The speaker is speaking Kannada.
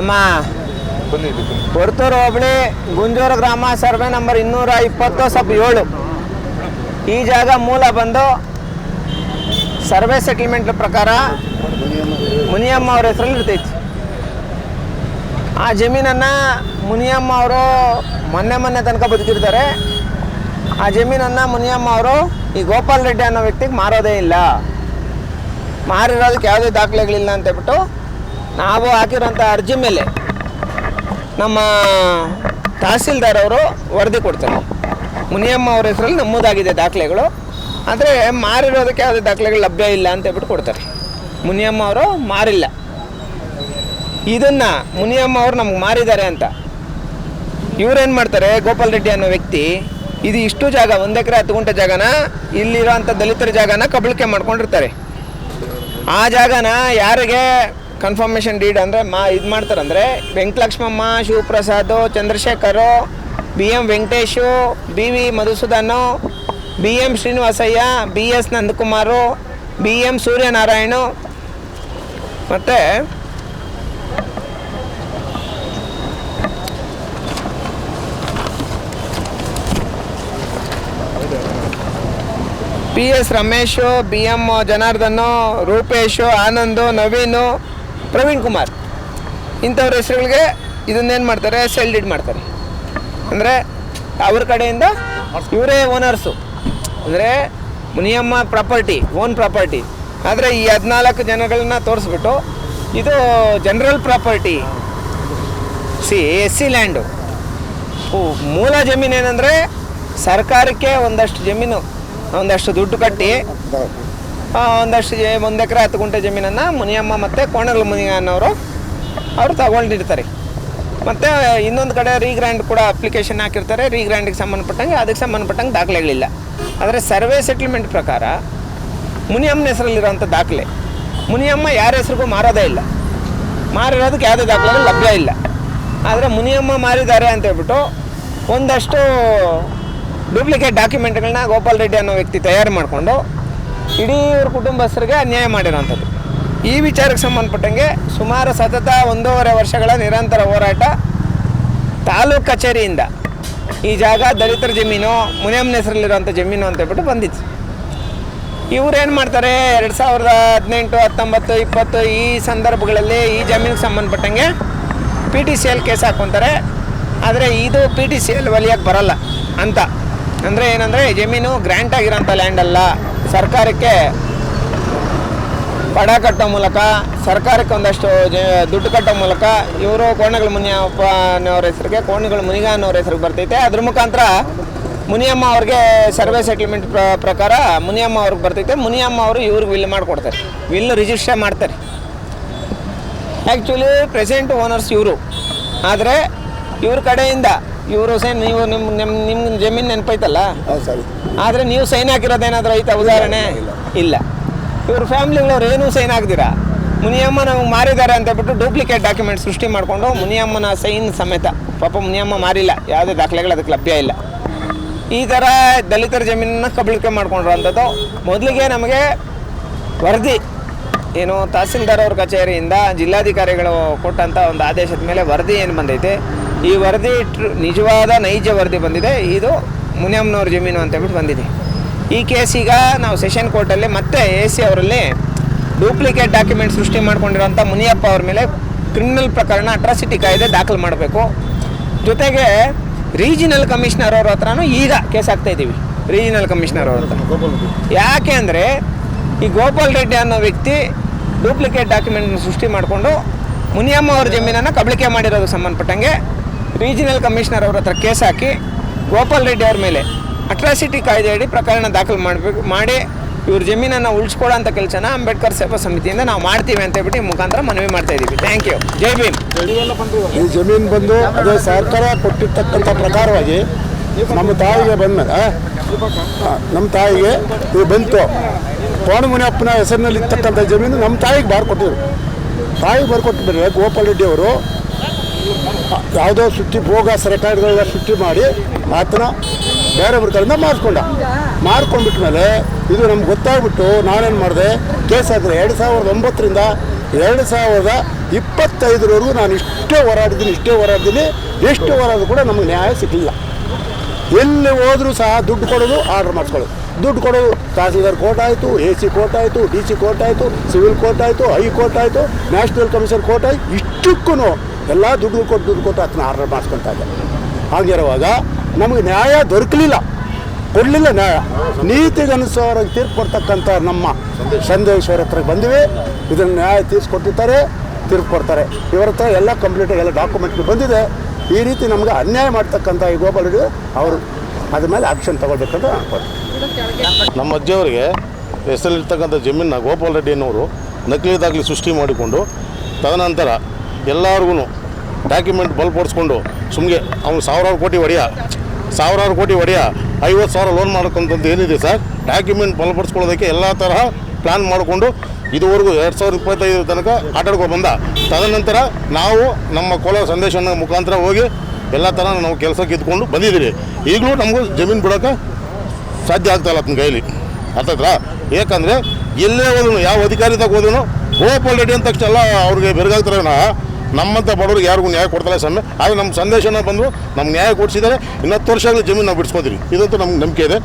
ನಮ್ಮ ಹೊರತೂರು ಹೋಬಳಿ ಗುಂಜೂರು ಗ್ರಾಮ ಸರ್ವೆ ನಂಬರ್ 220/7 ಈ ಜಾಗ ಮೂಲ ಬಂದು ಸರ್ವೆ ಸೆಟಲ್ಮೆಂಟ್ ಪ್ರಕಾರ ಮುನಿಯಮ್ಮ ಅವ್ರ ಹೆಸರಲ್ಲಿ ಇರ್ತೈತಿ. ಆ ಜಮೀನನ್ನು ಮುನಿಯಮ್ಮ ಅವರು ಮೊನ್ನೆ ತನಕ ಬದುಕಿರ್ತಾರೆ. ಆ ಜಮೀನನ್ನು ಮುನಿಯಮ್ಮ ಅವರು ಈ ಗೋಪಾಲ್ ರೆಡ್ಡಿ ಅನ್ನೋ ವ್ಯಕ್ತಿಗೆ ಮಾರೋದೇ ಇಲ್ಲ. ಮಾರಿರೋದಕ್ಕೆ ಯಾವುದೇ ದಾಖಲೆಗಳಿಲ್ಲ ಅಂತೇಳ್ಬಿಟ್ಟು ನಾವು ಹಾಕಿರೋಂಥ ಅರ್ಜಿ ಮೇಲೆ ನಮ್ಮ ತಹಸೀಲ್ದಾರ್ ಅವರು ವರದಿ ಕೊಡ್ತಾರೆ. ಮುನಿಯಮ್ಮ ಅವ್ರ ಹೆಸರಲ್ಲಿ ನಮ್ಮದಾಗಿದೆ ದಾಖಲೆಗಳು, ಆದರೆ ಮಾರಿರೋದಕ್ಕೆ ಯಾವುದೇ ದಾಖಲೆಗಳು ಲಭ್ಯ ಇಲ್ಲ ಅಂತೇಳ್ಬಿಟ್ಟು ಕೊಡ್ತಾರೆ. ಮುನಿಯಮ್ಮ ಅವರು ಮಾರಿಲ್ಲ. ಇದನ್ನು ಮುನಿಯಮ್ಮ ಅವರು ನಮ್ಗೆ ಮಾರಿದ್ದಾರೆ ಅಂತ ಇವ್ರೇನು ಮಾಡ್ತಾರೆ, ಗೋಪಾಲ್ ರೆಡ್ಡಿ ಅನ್ನೋ ವ್ಯಕ್ತಿ ಇದು ಇಷ್ಟು ಜಾಗ 1 ಎಕರೆ 10 ಗುಂಟೆ ಜಾಗನ ಇಲ್ಲಿರೋಂಥ ದಲಿತರ ಜಾಗನ ಕಬಳಿಕೆ ಮಾಡ್ಕೊಂಡಿರ್ತಾರೆ. ಆ ಜಾಗನ ಯಾರಿಗೆ ಕನ್ಫರ್ಮೇಷನ್ ಡೀಡ್ ಅಂದರೆ ಇದು ಮಾಡ್ತಾರಂದರೆ Venkatalakshmamma, Shivaprasad, Chandrashekhar, BM Venkatesh, BV ಮಧುಸೂದನು, BM Srinivasaiah, BS ನಂದಕುಮಾರು, BM ಸೂರ್ಯನಾರಾಯಣು ಮತ್ತು PS ರಮೇಶು, BM ಜನಾರ್ದನು, ರೂಪೇಶು, ಆನಂದು, ನವೀನು, ಪ್ರವೀಣ್ ಕುಮಾರ್ ಇಂಥವ್ರ ಹೆಸರುಗಳಿಗೆ ಇದನ್ನೇನು ಮಾಡ್ತಾರೆ, ಸೆಲ್ ಡೀಡ್ ಮಾಡ್ತಾರೆ. ಅಂದರೆ ಅವ್ರ ಕಡೆಯಿಂದ ಇವರೇ ಓನರ್ಸು, ಅಂದರೆ ಮುನಿಯಮ್ಮ ಪ್ರಾಪರ್ಟಿ, ಓನ್ ಪ್ರಾಪರ್ಟಿ. ಆದರೆ ಈ 14 ಜನಗಳನ್ನ ತೋರಿಸ್ಬಿಟ್ಟು ಇದು ಜನರಲ್ ಪ್ರಾಪರ್ಟಿ, SC ಲ್ಯಾಂಡು. ಮೂಲ ಜಮೀನು ಏನಂದರೆ ಸರ್ಕಾರಕ್ಕೆ ಒಂದಷ್ಟು ಜಮೀನು, ಒಂದಷ್ಟು ದುಡ್ಡು ಕಟ್ಟಿ ಒಂದಷ್ಟು 1 ಎಕರೆ 10 ಗುಂಟೆ ಜಮೀನನ್ನು ಮುನಿಯಮ್ಮ ಮತ್ತು ಕೋಣಗಲ್ ಮುನಿಯ ಅನ್ನೋರು ಅವರು ತಗೊಂಡಿರ್ತಾರೆ. ಮತ್ತು ಇನ್ನೊಂದು ಕಡೆ ರೀಗ್ರ್ಯಾಂಡ್ ಕೂಡ ಅಪ್ಲಿಕೇಶನ್ ಹಾಕಿರ್ತಾರೆ. ರೀಗ್ರ್ಯಾಂಡಿಗೆ ಸಂಬಂಧಪಟ್ಟಂಗೆ ಅದಕ್ಕೆ ಸಂಬಂಧಪಟ್ಟಂಗೆ ದಾಖಲೆಗಳಿಲ್ಲ. ಆದರೆ ಸರ್ವೆ ಸೆಟಲ್ಮೆಂಟ್ ಪ್ರಕಾರ ಮುನಿಯಮ್ಮನ ಹೆಸರಲ್ಲಿರೋಂಥ ದಾಖಲೆ, ಮುನಿಯಮ್ಮ ಯಾರ ಹೆಸರಿಗೂ ಮಾರೋದೇ ಇಲ್ಲ. ಮಾರಿರೋದಕ್ಕೆ ಯಾವುದೇ ದಾಖಲೆಗಳು ಲಭ್ಯ ಇಲ್ಲ. ಆದರೆ ಮುನಿಯಮ್ಮ ಮಾರಿದ್ದಾರೆ ಅಂತೇಳ್ಬಿಟ್ಟು ಒಂದಷ್ಟು ಡೂಪ್ಲಿಕೇಟ್ ಡಾಕ್ಯುಮೆಂಟ್ಗಳನ್ನ ಗೋಪಾಲ್ ರೆಡ್ಡಿ ಅನ್ನೋ ವ್ಯಕ್ತಿ ತಯಾರು ಮಾಡಿಕೊಂಡು ಇಡೀ ಇವ್ರ ಕುಟುಂಬಸ್ಥರಿಗೆ ಅನ್ಯಾಯ ಮಾಡಿರೋಂಥದ್ದು. ಈ ವಿಚಾರಕ್ಕೆ ಸಂಬಂಧಪಟ್ಟಂಗೆ ಸುಮಾರು ಸತತ 1.5 ವರ್ಷಗಳ ನಿರಂತರ ಹೋರಾಟ ತಾಲೂಕು ಕಚೇರಿಯಿಂದ ಈ ಜಾಗ ದಲಿತರ ಜಮೀನು, ಮುನಿಯಮ್ಮನ ಹೆಸರಲ್ಲಿರೋಂಥ ಜಮೀನು ಅಂತೇಳ್ಬಿಟ್ಟು ಬಂದಿತ್ತು. ಇವ್ರೇನು ಮಾಡ್ತಾರೆ, 2018, 19, 20 ಈ ಸಂದರ್ಭಗಳಲ್ಲಿ ಈ ಜಮೀನಿಗೆ ಸಂಬಂಧಪಟ್ಟಂಗೆ PTCL ಕೇಸ್ ಹಾಕ್ಕೊತಾರೆ. ಆದರೆ ಇದು PTCL ವಲಿಯಕ್ಕೆ ಬರಲ್ಲ ಅಂತ. ಅಂದರೆ ಏನಂದರೆ ಜಮೀನು ಗ್ರ್ಯಾಂಟ್ ಆಗಿರೋಂಥ ಲ್ಯಾಂಡ್ ಅಲ್ಲ, ಸರ್ಕಾರಕ್ಕೆ ಪಡ ಕಟ್ಟೋ ಮೂಲಕ, ಸರ್ಕಾರಕ್ಕೆ ಒಂದಷ್ಟು ದುಡ್ಡು ಕಟ್ಟೋ ಮೂಲಕ ಇವರು ಕೋಣಗಲ್ ಮುನಿಯಪ್ಪ ಅನ್ನೋರ ಹೆಸರಿಗೆ, ಕೋಣಗಲ್ ಮುನಿಗ ಅನ್ನೋರ ಹೆಸರಿಗೆ ಬರ್ತೈತೆ. ಅದ್ರ ಮುಖಾಂತರ ಮುನಿಯಮ್ಮ ಅವ್ರಿಗೆ ಸರ್ವೆ ಸೆಟಲ್ಮೆಂಟ್ ಪ್ರಕಾರ ಮುನಿಯಮ್ಮ ಅವ್ರಿಗೆ ಬರ್ತೈತೆ. ಮುನಿಯಮ್ಮ ಅವರು ಇವ್ರಿಗೆ ವಿಲ್ ಮಾಡಿಕೊಡ್ತಾರೆ, ವಿಲ್ ರಿಜಿಸ್ಟರ್ ಮಾಡ್ತಾರೆ. ಆ್ಯಕ್ಚುಲಿ ಪ್ರೆಸೆಂಟ್ ಓನರ್ಸ್ ಇವರು. ಆದರೆ ಇವ್ರ ಕಡೆಯಿಂದ ಇವರು ನೀವು ನಿಮ್ಮ ಜಮೀನು ನೆನಪೈತಲ್ಲ, ಆದರೆ ನೀವು ಸೈನ್ ಹಾಕಿರೋದೇನಾದರೂ ಐತಾ ಉದಾಹರಣೆ? ಇಲ್ಲ. ಇವ್ರ ಫ್ಯಾಮಿಲಿಗಳವ್ರು ಏನೂ ಸೈನ್ ಹಾಕ್ದಿರಾ ಮುನಿಯಮ್ಮ ನಮಗೆ ಮಾರಿದ್ದಾರೆ ಅಂತೇಳ್ಬಿಟ್ಟು ಡೂಪ್ಲಿಕೇಟ್ ಡಾಕ್ಯುಮೆಂಟ್ ಸೃಷ್ಟಿ ಮಾಡಿಕೊಂಡು ಮುನಿಯಮ್ಮನ ಸೈನ್ ಸಮೇತ, ಪಾಪ ಮುನಿಯಮ್ಮ ಮಾರಿಲ್ಲ, ಯಾವುದೇ ದಾಖಲೆಗಳು ಅದಕ್ಕೆ ಲಭ್ಯ ಇಲ್ಲ. ಈ ಥರ ದಲಿತರ ಜಮೀನನ್ನು ಕಬಳಿಕೆ ಮಾಡ್ಕೊಂಡಿರೋಂಥದ್ದು. ಮೊದಲಿಗೆ ನಮಗೆ ವರದಿ ಏನು ತಹಸೀಲ್ದಾರ್ ಅವ್ರ ಕಚೇರಿಯಿಂದ ಜಿಲ್ಲಾಧಿಕಾರಿಗಳು ಕೊಟ್ಟಂಥ ಒಂದು ಆದೇಶದ ಮೇಲೆ ವರದಿ ಏನು ಬಂದೈತೆ, ಈ ವರದಿ ನಿಜವಾದ ನೈಜ ವರದಿ ಬಂದಿದೆ. ಇದು ಮುನಿಯಮ್ಮನವ್ರ ಜಮೀನು ಅಂತೇಳ್ಬಿಟ್ಟು ಬಂದಿದೆ. ಈ ಕೇಸೀಗ ನಾವು ಸೆಷನ್ ಕೋರ್ಟಲ್ಲಿ ಮತ್ತೆ AC ಅವರಲ್ಲಿ ಡೂಪ್ಲಿಕೇಟ್ ಡಾಕ್ಯುಮೆಂಟ್ ಸೃಷ್ಟಿ ಮಾಡ್ಕೊಂಡಿರೋಂಥ ಮುನಿಯಪ್ಪ ಅವ್ರ ಮೇಲೆ ಕ್ರಿಮಿನಲ್ ಪ್ರಕರಣ, ಅಟ್ರಾಸಿಟಿ ಕಾಯ್ದೆ ದಾಖಲು ಮಾಡಬೇಕು. ಜೊತೆಗೆ ರೀಜಿನಲ್ ಕಮಿಷನರ್ ಅವ್ರ ಹತ್ರನೂ ಈಗ ಕೇಸ್ ಹಾಕ್ತಾಯಿದ್ದೀವಿ, ರೀಜಿನಲ್ ಕಮಿಷನರ್ ಅವ್ರ ಹತ್ರ. ಯಾಕೆ ಅಂದರೆ ಈ ಗೋಪಾಲ್ ರೆಡ್ಡಿ ಅನ್ನೋ ವ್ಯಕ್ತಿ ಡೂಪ್ಲಿಕೇಟ್ ಡಾಕ್ಯುಮೆಂಟ್ ಸೃಷ್ಟಿ ಮಾಡಿಕೊಂಡು ಮುನಿಯಮ್ಮ ಅವ್ರ ಜಮೀನನ್ನು ಕಬಳಿಕೆ ಮಾಡಿರೋದಕ್ಕೆ ಸಂಬಂಧಪಟ್ಟಂಗೆ ರೀಜಿನಲ್ ಕಮಿಷನರ್ ಅವ್ರ ಹತ್ರ ಕೇಸ್ ಹಾಕಿ ಗೋಪಾಲ್ ರೆಡ್ಡಿ ಅವ್ರ ಮೇಲೆ ಅಟ್ರಾಸಿಟಿ ಕಾಯ್ದೆ ಅಡಿ ಪ್ರಕರಣ ದಾಖಲು ಮಾಡಿ ಇವ್ರ ಜಮೀನನ್ನು ಉಳಿಸ್ಕೊಳ್ಳೋಂಥ ಕೆಲಸನ ಅಂಬೇಡ್ಕರ್ ಸೇವಾ ಸಮಿತಿಯಿಂದ ನಾವು ಮಾಡ್ತೀವಿ ಅಂತ ಹೇಳ್ಬಿಟ್ಟು ಮುಖಾಂತರ ಮನವಿ ಮಾಡ್ತಾ ಇದ್ದೀವಿ. Thank you. ಜೈ ಭೀಮ್. ಈ ಜಮೀನು ಬಂದು ಅದೇ ಸರ್ಕಾರ ಕೊಟ್ಟಿರ್ತಕ್ಕಂಥ ಪ್ರಕಾರವಾಗಿ ನಮ್ಮ ತಾಯಿಗೆ ಬಂದಮೇಲೆ ನಮ್ಮ ತಾಯಿಗೆ ಇದು ಬಂತು. ಕೋಣ ಮುನಿಯಪ್ಪನ ಹೆಸರಿನಲ್ಲಿ ಇರ್ತಕ್ಕಂಥ ಜಮೀನು ನಮ್ಮ ತಾಯಿಗೆ ಬರ್ಕೊಟ್ಟಿದ್ರು. ತಾಯಿಗೆ ಬರ್ಕೊಟ್ಟು ಬಿಟ್ಟರೆ ಗೋಪಾಲ್ ರೆಡ್ಡಿ ಅವರು ಯಾವುದೋ ಸುತ್ತಿ ಬೋಗಸ್ ರೆಕಾರ್ಡ್ಗಳನ್ನ ಸೃಷ್ಟಿ ಮಾಡಿ ಆತನ ಬೇರೆಯವ್ರ ಕಡೆಯಿಂದ ಮಾರ್ಕೊಂಡ್ಬಿಟ್ಮೇಲೆ ಇದು ನಮ್ಗೆ ಗೊತ್ತಾಗ್ಬಿಟ್ಟು ನಾನೇನು ಮಾಡಿದೆ, ಕೇಸ್ ಆದರೆ 2009ರಿಂದ 2025 ನಾನು ಇಷ್ಟೇ ಹೋರಾಡಿದ್ದೀನಿ ಎಷ್ಟು ಹೋರಾಡಿದ್ರು ಕೂಡ ನಮಗೆ ನ್ಯಾಯ ಸಿಗಲಿಲ್ಲ. ಎಲ್ಲಿ ಹೋದರೂ ಸಹ ದುಡ್ಡು ಕೊಡೋದು, ಆರ್ಡ್ರ್ ಮಾಡಿಸ್ಕೊಳ್ಳೋದು, ದುಡ್ಡು ಕೊಡೋದು. ತಹಸೀಲ್ದಾರ್ ಕೋರ್ಟ್ ಆಯಿತು, AC ಕೋರ್ಟ್ ಆಯಿತು, DC ಕೋರ್ಟ್ ಆಯಿತು, ಸಿವಿಲ್ ಕೋರ್ಟ್ ಆಯಿತು, ಹೈಕೋರ್ಟ್ ಆಯಿತು, ನ್ಯಾಷನಲ್ ಕಮಿಷನ್ ಕೋರ್ಟ್ ಆಯಿತು. ಇಷ್ಟಕ್ಕೂ ಎಲ್ಲ ದುಡ್ಡು ಕೊಟ್ಟು ಅದನ್ನ ಆರ್ಡರ್ ಮಾಡಿಸ್ಕೊತಾ ಇದ್ದೆ. ಹಾಗಿರುವಾಗ ನಮಗೆ ನ್ಯಾಯ ಕೊಡಲಿಲ್ಲ ನ್ಯಾಯ. ನೀತಿಗನುಸಾರವಾಗಿ ತೀರ್ಪು ಕೊಡ್ತಕ್ಕಂಥ ನಮ್ಮ ಸಂದೇಶ್ವರ ಹತ್ರ ಬಂದಿವೆ. ಇದನ್ನು ನ್ಯಾಯ ತೀರಿಸ್ಕೊಟ್ಟಿರ್ತಾರೆ, ತೀರ್ಪು ಕೊಡ್ತಾರೆ. ಇವರ ಹತ್ರ ಎಲ್ಲ ಕಂಪ್ಲೀಟಾಗಿ ಎಲ್ಲ ಡಾಕ್ಯುಮೆಂಟ್ಗಳು ಬಂದಿದೆ. ಈ ರೀತಿ ನಮಗೆ ಅನ್ಯಾಯ ಮಾಡ್ತಕ್ಕಂಥ ಈ ಗೋಪಾಲ್ ರೆಡ್ಡಿ ಅವರು ಅದ್ರ ಮೇಲೆ ಆಕ್ಷನ್ ತಗೊಳ್ಬೇಕಂತ ಅನ್ಕೊಳ್ತೀನಿ. ನಮ್ಮ ಅಜ್ಜಿಯವರಿಗೆ ಹೆಸರಲ್ಲಿರ್ತಕ್ಕಂಥ ಜಮೀನನ್ನ ಗೋಪಾಲ್ ರೆಡ್ಡಿ ಅನ್ನೋರು ನಕಲಿ ದಾಖಲೆ ಸೃಷ್ಟಿ ಮಾಡಿಕೊಂಡು ತದನಂತರ ಎಲ್ಲರಿಗೂ ಡಾಕ್ಯುಮೆಂಟ್ ಬಲ್ಪಡಿಸ್ಕೊಂಡು ಸುಮ್ಮನೆ ಅವ್ನು ಸಾವಿರಾರು ಕೋಟಿ ಒಡೆಯ 50,000 ಲೋನ್ ಮಾಡ್ಕೊಂತಂದು ಏನಿದೆ ಸರ್, ಡಾಕ್ಯುಮೆಂಟ್ ಬಲಪಡಿಸ್ಕೊಳ್ಳೋದಕ್ಕೆ ಎಲ್ಲ ತರಹ ಪ್ಲ್ಯಾನ್ ಮಾಡಿಕೊಂಡು ಇದುವರೆಗೂ 2025 ತನಕ ಆಟಾಡ್ಕೊಂಡು ಬಂದ. ತದನಂತರ ನಾವು ನಮ್ಮ ಕೋಲಾರ ಸಂದೇಶನ ಮುಖಾಂತರ ಹೋಗಿ ಎಲ್ಲ ಥರ ನಾವು ಕೆಲಸಕ್ಕೆ ಇದ್ಕೊಂಡು ಬಂದಿದ್ದೀರಿ. ಈಗಲೂ ನಮಗೂ ಜಮೀನು ಬಿಡೋಕೆ ಸಾಧ್ಯ ಆಗ್ತಾಯಿಲ್ಲ ಆತನ ಕೈಲಿ. ಅರ್ಥಾಯ್ತಾ? ಏಕೆಂದರೆ ಎಲ್ಲೇ ಹೋದ್ರು, ಯಾವ ಅಧಿಕಾರಿದಾಗ ಹೋದ್ರು ಗೋಪಾಲ್ ರೆಡ್ಡಿ ಅಂತ ತಕ್ಷಣ ಎಲ್ಲ ಅವ್ರಿಗೆ ಬೆರಗಾಗ್ತಾರೆ. ನಮ್ಮಂಥ ಬಡವ್ರಿಗೆ ಯಾರಿಗೂ ನ್ಯಾಯ ಕೊಡ್ತಾರೆ ಸ್ವಾಮಿ. ಆದರೆ ನಮ್ಮ ಸಂದೇಶನ ಬಂದು ನಮ್ಗೆ ನ್ಯಾಯ ಕೊಡಿಸಿದ್ದಾರೆ. ಇನ್ನು 10 ವರ್ಷಗಳು ಜಮೀನು ನಾವು ಬಿಡಿಸ್ಕೊತೀವಿ, ಇದಂತೂ ನಮ್ಗೆ ನಂಬಿಕೆ ಇದೆ.